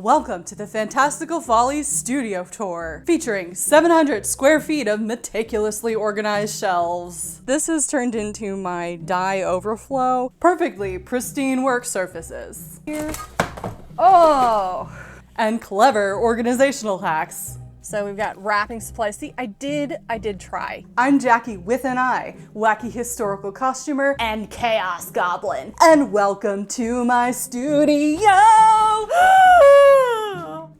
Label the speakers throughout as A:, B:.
A: Welcome to the Fantastical Follies studio tour, featuring 700 square feet of meticulously organized shelves. This has turned into my die overflow, perfectly pristine work surfaces. Here. Oh! And clever organizational hacks. So we've got wrapping supplies. See, I did try. I'm Jackie with an I, wacky historical costumer and chaos goblin. And welcome to my studio!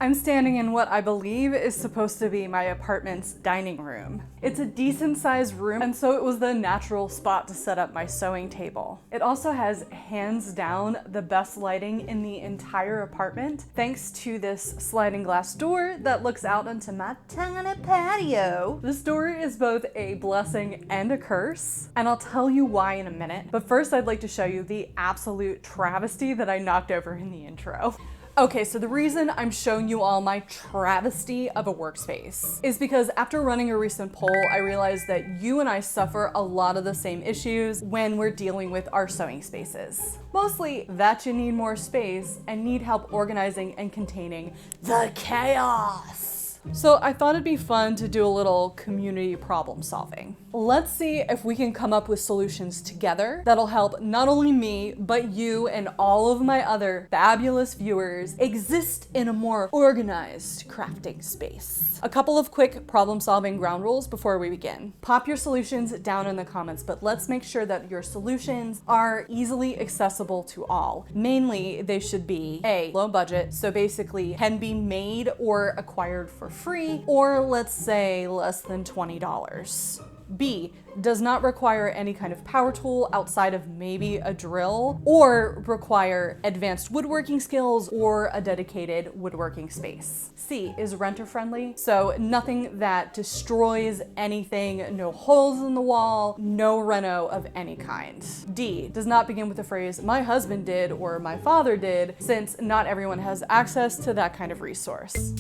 A: I'm standing in what I believe is supposed to be my apartment's dining room. It's a decent sized room, and so it was the natural spot to set up my sewing table. It also has hands down the best lighting in the entire apartment, thanks to this sliding glass door that looks out onto my tiny patio. This door is both a blessing and a curse, and I'll tell you why in a minute. But first I'd like to show you the absolute travesty that I knocked over in the intro. Okay, so the reason I'm showing you all my travesty of a workspace is because after running a recent poll, I realized that you and I suffer a lot of the same issues when we're dealing with our sewing spaces. Mostly that you need more space and need help organizing and containing the chaos. So I thought it'd be fun to do a little community problem solving. Let's see if we can come up with solutions together that'll help not only me, but you and all of my other fabulous viewers exist in a more organized crafting space. A couple of quick problem solving ground rules before we begin. Pop your solutions down in the comments, but let's make sure that your solutions are easily accessible to all. Mainly, they should be A, low budget, so basically can be made or acquired for free, or let's say less than $20. B, does not require any kind of power tool outside of maybe a drill, or require advanced woodworking skills or a dedicated woodworking space. C, is renter friendly, so nothing that destroys anything, no holes in the wall, no reno of any kind. D, does not begin with the phrase, my husband did or my father did, since not everyone has access to that kind of resource.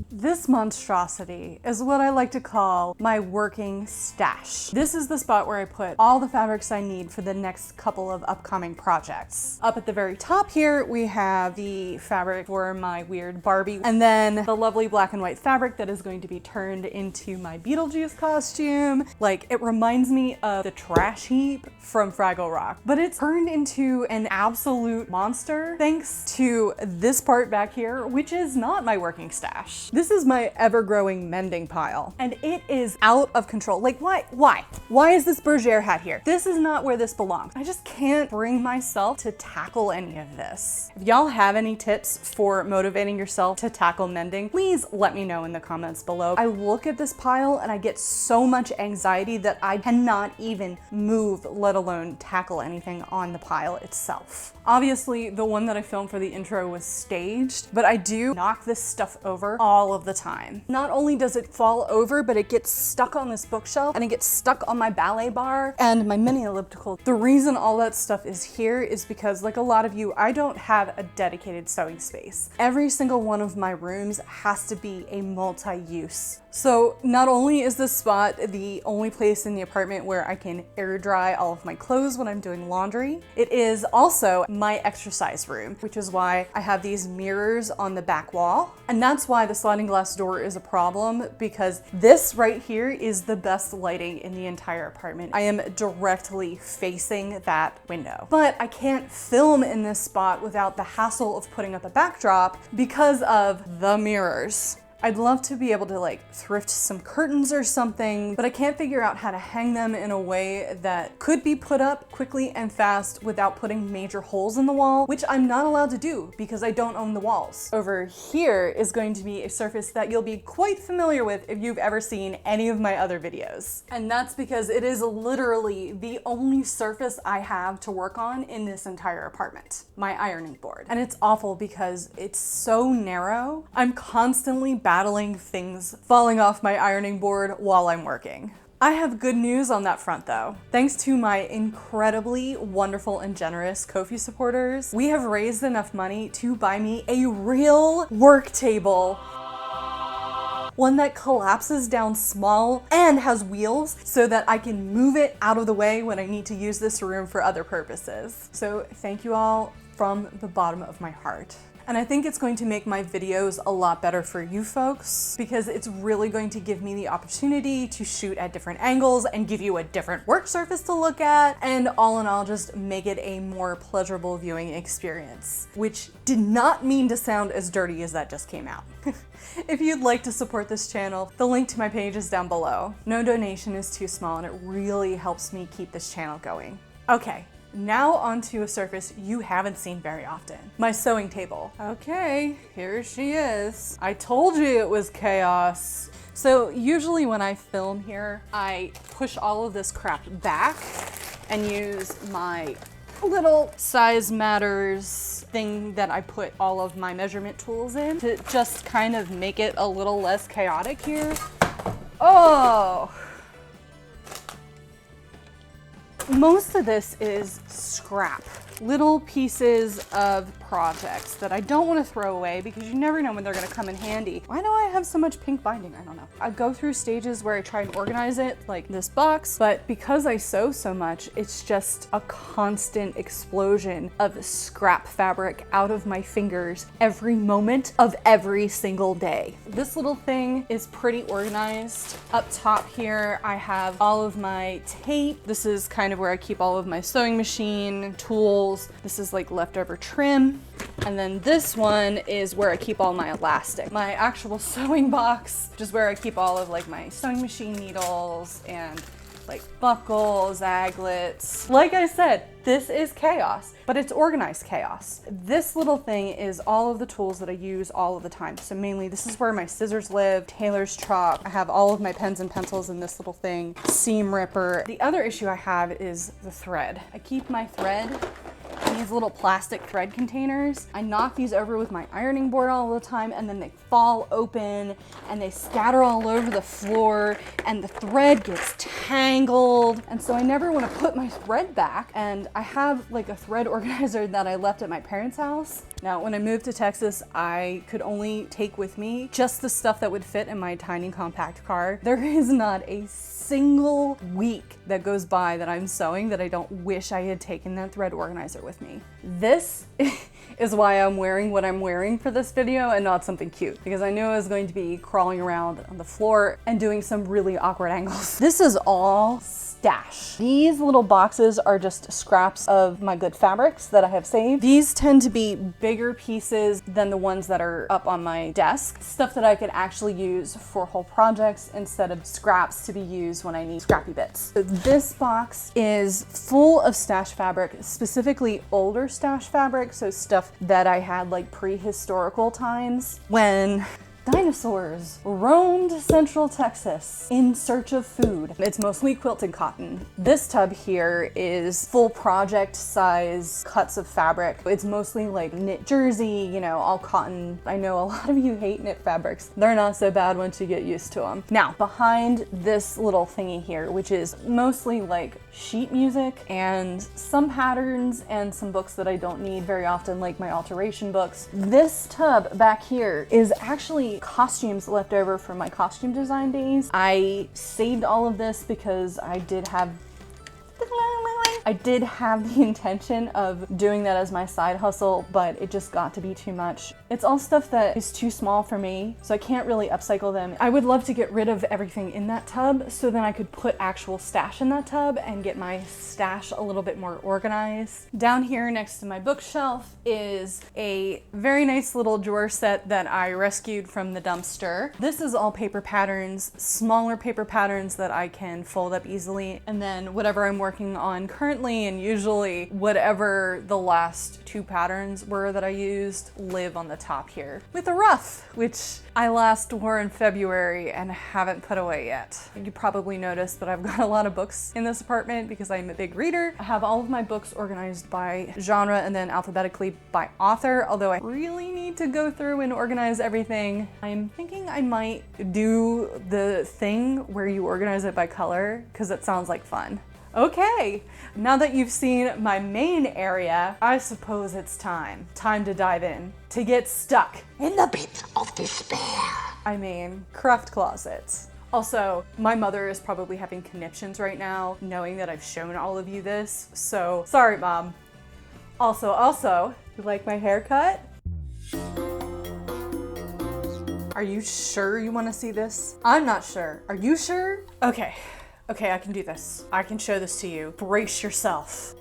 A: This monstrosity is what I like to call my working stash. This is the spot where I put all the fabrics I need for the next couple of upcoming projects. Up at the very top here, we have the fabric for my weird Barbie, and then the lovely black and white fabric that is going to be turned into my Beetlejuice costume. Like, it reminds me of the trash heap from Fraggle Rock, but it's turned into an absolute monster thanks to this part back here, which is not my working stash. This is my ever-growing mending pile, and it is out of control. Like, why is this Bergère hat here? This is not where this belongs. I just can't bring myself to tackle any of this. If y'all have any tips for motivating yourself to tackle mending, please let me know in the comments below. I look at this pile and I get so much anxiety that I cannot even move, let alone tackle anything on the pile itself. Obviously, the one that I filmed for the intro was staged, but I do knock this stuff over all of the time. Not only does it fall over, but it gets stuck on this bookshelf and it gets stuck on my ballet bar and my mini elliptical. The reason all that stuff is here is because, like a lot of you, I don't have a dedicated sewing space. Every single one of my rooms has to be a multi-use. So not only is this spot the only place in the apartment where I can air dry all of my clothes when I'm doing laundry, it is also my exercise room, which is why I have these mirrors on the back wall. And that's why the sliding glass door is a problem, because this right here is the best lighting in the entire apartment. I am directly facing that window. But I can't film in this spot without the hassle of putting up a backdrop because of the mirrors. I'd love to be able to like thrift some curtains or something, but I can't figure out how to hang them in a way that could be put up quickly and fast without putting major holes in the wall, which I'm not allowed to do because I don't own the walls. Over here is going to be a surface that you'll be quite familiar with if you've ever seen any of my other videos. And that's because it is literally the only surface I have to work on in this entire apartment, my ironing board. And it's awful because it's so narrow. I'm constantly battling things falling off my ironing board while I'm working. I have good news on that front though. Thanks to my incredibly wonderful and generous Ko-fi supporters, we have raised enough money to buy me a real work table. One that collapses down small and has wheels so that I can move it out of the way when I need to use this room for other purposes. So thank you all from the bottom of my heart. And I think it's going to make my videos a lot better for you folks because it's really going to give me the opportunity to shoot at different angles and give you a different work surface to look at, and all in all just make it a more pleasurable viewing experience, which did not mean to sound as dirty as that just came out. If you'd like to support this channel, the link to my page is down below. No donation is too small and it really helps me keep this channel going. Okay. Now onto a surface you haven't seen very often. My sewing table. Okay, here she is. I told you it was chaos. So usually when I film here, I push all of this crap back and use my little size matters thing that I put all of my measurement tools in to just kind of make it a little less chaotic here. Oh! Most of this is scrap. Little pieces of projects that I don't want to throw away because you never know when they're going to come in handy. Why do I have so much pink binding? I don't know. I go through stages where I try and organize it, like this box, but because I sew so much, it's just a constant explosion of scrap fabric out of my fingers every moment of every single day. This little thing is pretty organized. Up top here, I have all of my tape. This is kind of where I keep all of my sewing machine tools. This is like leftover trim. And then this one is where I keep all my elastic. My actual sewing box, which is where I keep all of like my sewing machine needles and like buckles, aglets. Like I said, this is chaos, but it's organized chaos. This little thing is all of the tools that I use all of the time. So mainly this is where my scissors live, tailor's chalk. I have all of my pens and pencils in this little thing, seam ripper. The other issue I have is the thread. I keep my thread in these little plastic thread containers. I knock these over with my ironing board all the time and then they fall open and they scatter all over the floor and the thread gets tangled. And so I never want to put my thread back. And I have like a thread organizer that I left at my parents' house. Now, when I moved to Texas, I could only take with me just the stuff that would fit in my tiny compact car. There is not a single week that goes by that I'm sewing that I don't wish I had taken that thread organizer with me. This is why I'm wearing what I'm wearing for this video and not something cute, because I knew I was going to be crawling around on the floor and doing some really awkward angles. This is all stash. These little boxes are just scraps of my good fabrics that I have saved. These tend to be bigger pieces than the ones that are up on my desk. Stuff that I could actually use for whole projects instead of scraps to be used when I need scrappy bits. So this box is full of stash fabric, specifically older stash fabric, so stuff that I had like prehistorical times when dinosaurs roamed Central Texas in search of food. It's mostly quilted cotton. This tub here is full project size cuts of fabric. It's mostly like knit jersey, you know, all cotton. I know a lot of you hate knit fabrics. They're not so bad once you get used to them. Now, behind this little thingy here, which is mostly like sheet music and some patterns and some books that I don't need very often, like my alteration books. This tub back here is actually costumes left over from my costume design days. I saved all of this because I did have the intention of doing that as my side hustle, but it just got to be too much. It's all stuff that is too small for me, so I can't really upcycle them. I would love to get rid of everything in that tub so then I could put actual stash in that tub and get my stash a little bit more organized. Down here next to my bookshelf is a very nice little drawer set that I rescued from the dumpster. This is all paper patterns, smaller paper patterns that I can fold up easily, and then whatever I'm working on currently, and usually whatever the last two patterns were that I used, live on the top here. With a ruff, which I last wore in February and haven't put away yet. You probably noticed that I've got a lot of books in this apartment because I'm a big reader. I have all of my books organized by genre and then alphabetically by author, although I really need to go through and organize everything. I'm thinking I might do the thing where you organize it by color because it sounds like fun. Okay, now that you've seen my main area, I suppose it's time to dive in, to get stuck in the pit of despair. I mean, craft closets. Also, my mother is probably having conniptions right now, knowing that I've shown all of you this, so sorry, Mom. Also, You like my haircut? Are you sure you want to see this? I'm not sure. Are you sure? Okay, I can do this. I can show this to you. Brace yourself.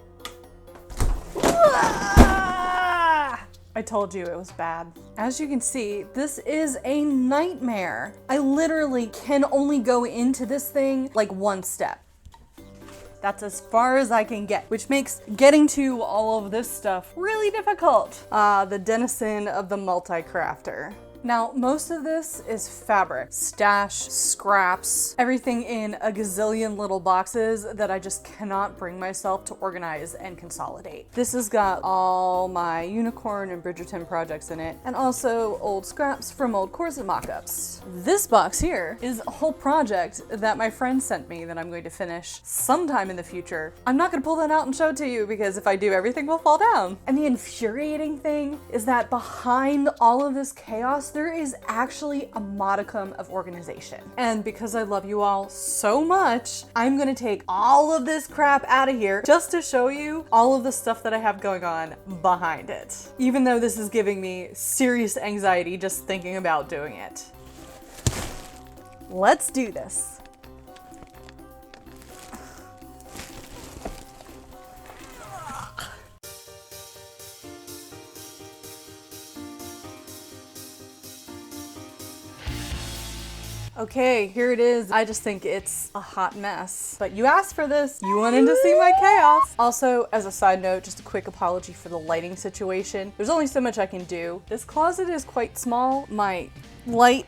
A: I told you it was bad. As you can see, this is a nightmare. I literally can only go into this thing like one step. That's as far as I can get, which makes getting to all of this stuff really difficult. The denizen of the multi-crafter. Now, most of this is fabric, stash, scraps, everything in a gazillion little boxes that I just cannot bring myself to organize and consolidate. This has got all my unicorn and Bridgerton projects in it, and also old scraps from old corset mock-ups. This box here is a whole project that my friend sent me that I'm going to finish sometime in the future. I'm not gonna pull that out and show it to you because if I do, everything will fall down. And the infuriating thing is that behind all of this chaos, there is actually a modicum of organization. And because I love you all so much, I'm gonna take all of this crap out of here just to show you all of the stuff that I have going on behind it. Even though this is giving me serious anxiety just thinking about doing it. Let's do this. Okay, here it is. I just think it's a hot mess. But you asked for this. You wanted to see my chaos. Also, as a side note, just a quick apology for the lighting situation. There's only so much I can do. This closet is quite small. My light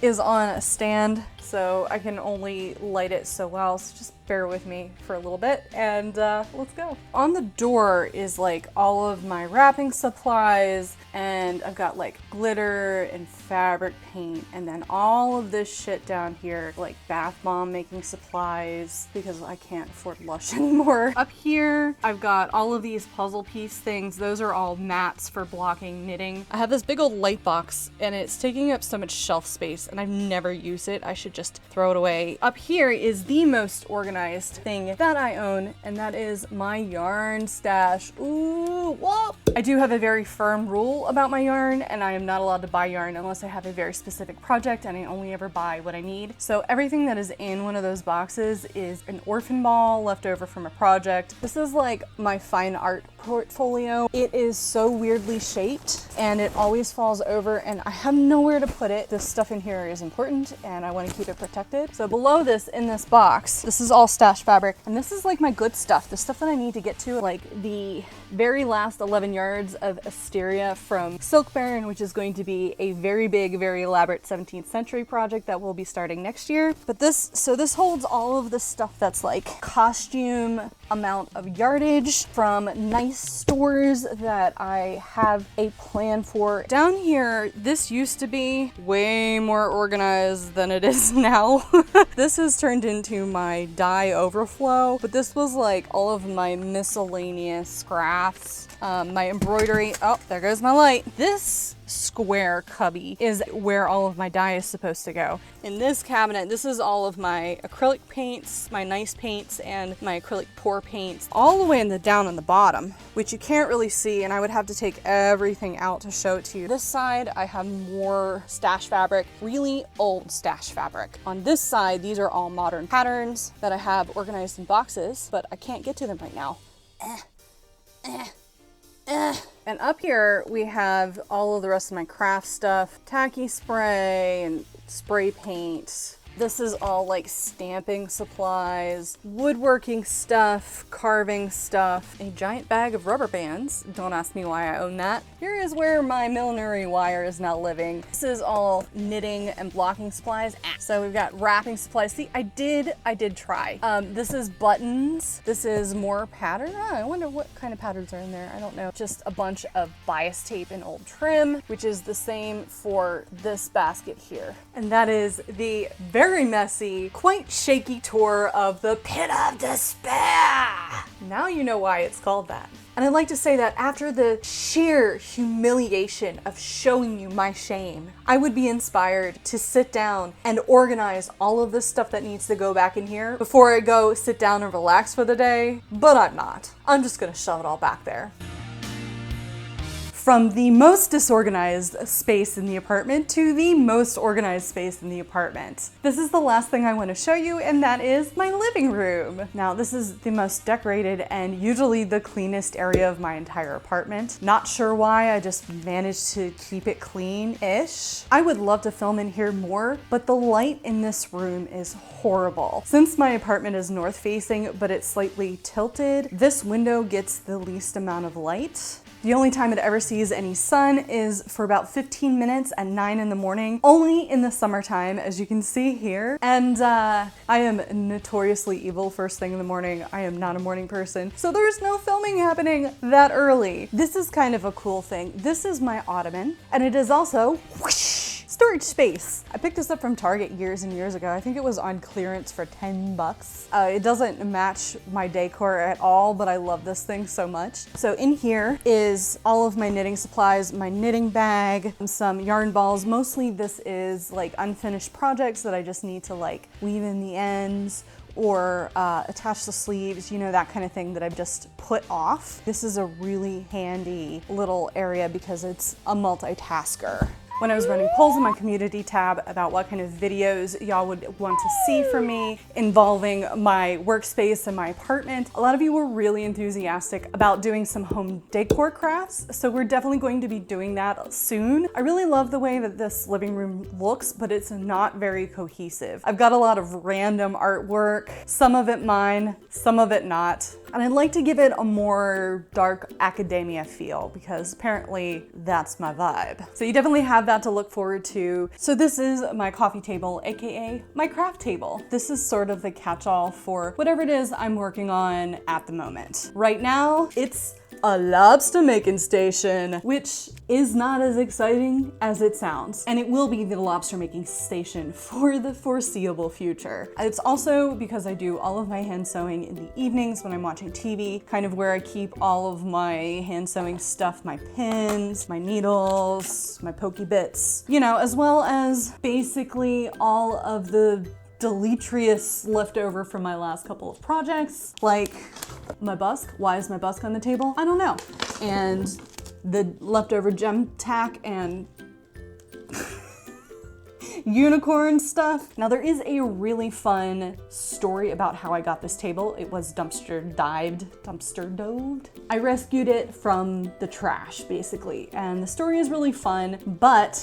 A: is on a stand, so I can only light it so well. So just bear with me for a little bit and let's go. On the door is like all of my wrapping supplies, and I've got like glitter and fabric paint, and then all of this shit down here, like bath bomb making supplies because I can't afford Lush anymore. Up here, I've got all of these puzzle piece things. Those are all mats for blocking knitting. I have this big old light box and it's taking up so much shelf space and I've never used it. I should just throw it away. Up here is the most organized thing that I own, and that is my yarn stash. Ooh, whoa! I do have a very firm rule about my yarn, and I am not allowed to buy yarn unless I have a very specific project, and I only ever buy what I need. So everything that is in one of those boxes is an orphan ball left over from a project. This is like my fine art portfolio. It is so weirdly shaped, and it always falls over, and I have nowhere to put it. This stuff in here is important, and I want to keep it protected. So below this, in this box, this is all stash fabric, and this is like my good stuff, the stuff that I need to get to, like the very last 11 yards of Asteria from Silk Baron, which is going to be a very big, very elaborate 17th century project that will be starting next year. But this holds all of the stuff that's like costume amount of yardage from nice stores that I have a plan for. Down here, this used to be way more organized than it is now. This has turned into my dye overflow, but this was like all of my miscellaneous crafts, my embroidery. Oh, there goes my light. This square cubby is where all of my dye is supposed to go. In this cabinet, this is all of my acrylic paints, my nice paints, and my acrylic pour paints, all the way down on the bottom, which you can't really see, and I would have to take everything out to show it to you. This side, I have more stash fabric, really old stash fabric. On this side, these are all modern patterns that I have organized in boxes, but I can't get to them right now. And up here we have all of the rest of my craft stuff, tacky spray and spray paint. This is all like stamping supplies, woodworking stuff, carving stuff, a giant bag of rubber bands. Don't ask me why I own that. Here is where my millinery wire is now living. This is all knitting and blocking supplies. So we've got wrapping supplies. See, I did try. This is buttons. This is more pattern. Oh, I wonder what kind of patterns are in there. I don't know. Just a bunch of bias tape and old trim, which is the same for this basket here. And that is the very messy, quite shaky tour of the Pit of Despair. Now you know why it's called that. And I'd like to say that after the sheer humiliation of showing you my shame, I would be inspired to sit down and organize all of this stuff that needs to go back in here before I go sit down and relax for the day, but I'm not. I'm just gonna shove it all back there. from the most disorganized space in the apartment to the most organized space in the apartment. This is the last thing I want to show you, and that is my living room. Now, this is the most decorated and usually the cleanest area of my entire apartment. Not sure why, I just managed to keep it clean-ish. I would love to film in here more, but the light in this room is horrible. Since my apartment is north-facing, but it's slightly tilted, this window gets the least amount of light. The only time it ever sees any sun is for about 15 minutes at 9 in the morning, only in the summertime, as you can see here. And I am notoriously evil first thing in the morning. I am not a morning person, so there's no filming happening that early. This is kind of a cool thing. This is my ottoman, and it is also whoosh, storage space. I picked this up from Target years and years ago. I think it was on clearance for 10 bucks. It doesn't match my decor at all, but I love this thing so much. So in here is all of my knitting supplies, my knitting bag, some yarn balls. Mostly this is like unfinished projects that I just need to like weave in the ends or attach the sleeves, you know, that kind of thing that I've just put off. This is a really handy little area because it's a multitasker. When I was running polls in my community tab about what kind of videos y'all would want to see from me involving my workspace and my apartment, a lot of you were really enthusiastic about doing some home decor crafts, so we're definitely going to be doing that soon. I really love the way that this living room looks, but it's not very cohesive. I've got a lot of random artwork, some of it mine, some of it not. And I'd like to give it a more dark academia feel because apparently that's my vibe. So you definitely have that to look forward to. So this is my coffee table, AKA my craft table. This is sort of the catch-all for whatever it is I'm working on at the moment. Right now, it's a lobster making station, which is not as exciting as it sounds. And it will be the lobster making station for the foreseeable future. It's also because I do all of my hand sewing in the evenings when I'm watching TV, kind of where I keep all of my hand sewing stuff, my pins, my needles, my pokey bits, you know, as well as basically all of the deleterious leftover from my last couple of projects, like my busk. Why is my busk on the table? I don't know. And the leftover gem tack and unicorn stuff. Now there is a really fun story about how I got this table. It was dumpster doved. I rescued it from the trash basically, and the story is really fun, but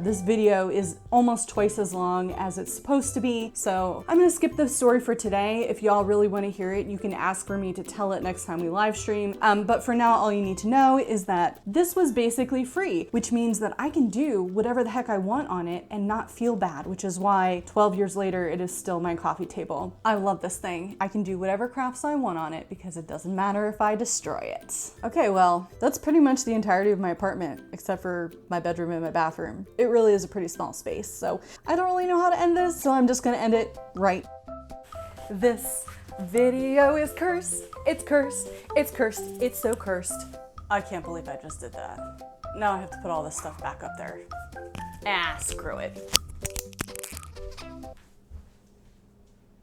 A: this video is almost twice as long as it's supposed to be, so I'm gonna skip the story for today. If y'all really want to hear it, you can ask for me to tell it next time we live stream, but for now all you need to know is that this was basically free, which means that I can do whatever the heck I want on it and not feel bad, which is why 12 years later it is still my coffee table. I love this thing. I can do whatever crafts I want on it because it doesn't matter if I destroy it. Okay, well, that's pretty much the entirety of my apartment, except for my bedroom and my bathroom. It really is a pretty small space, so I don't really know how to end this, so I'm just gonna end it right. This video is cursed. It's cursed. It's cursed. It's so cursed. I can't believe I just did that. Now I have to put all this stuff back up there. Ah, screw it.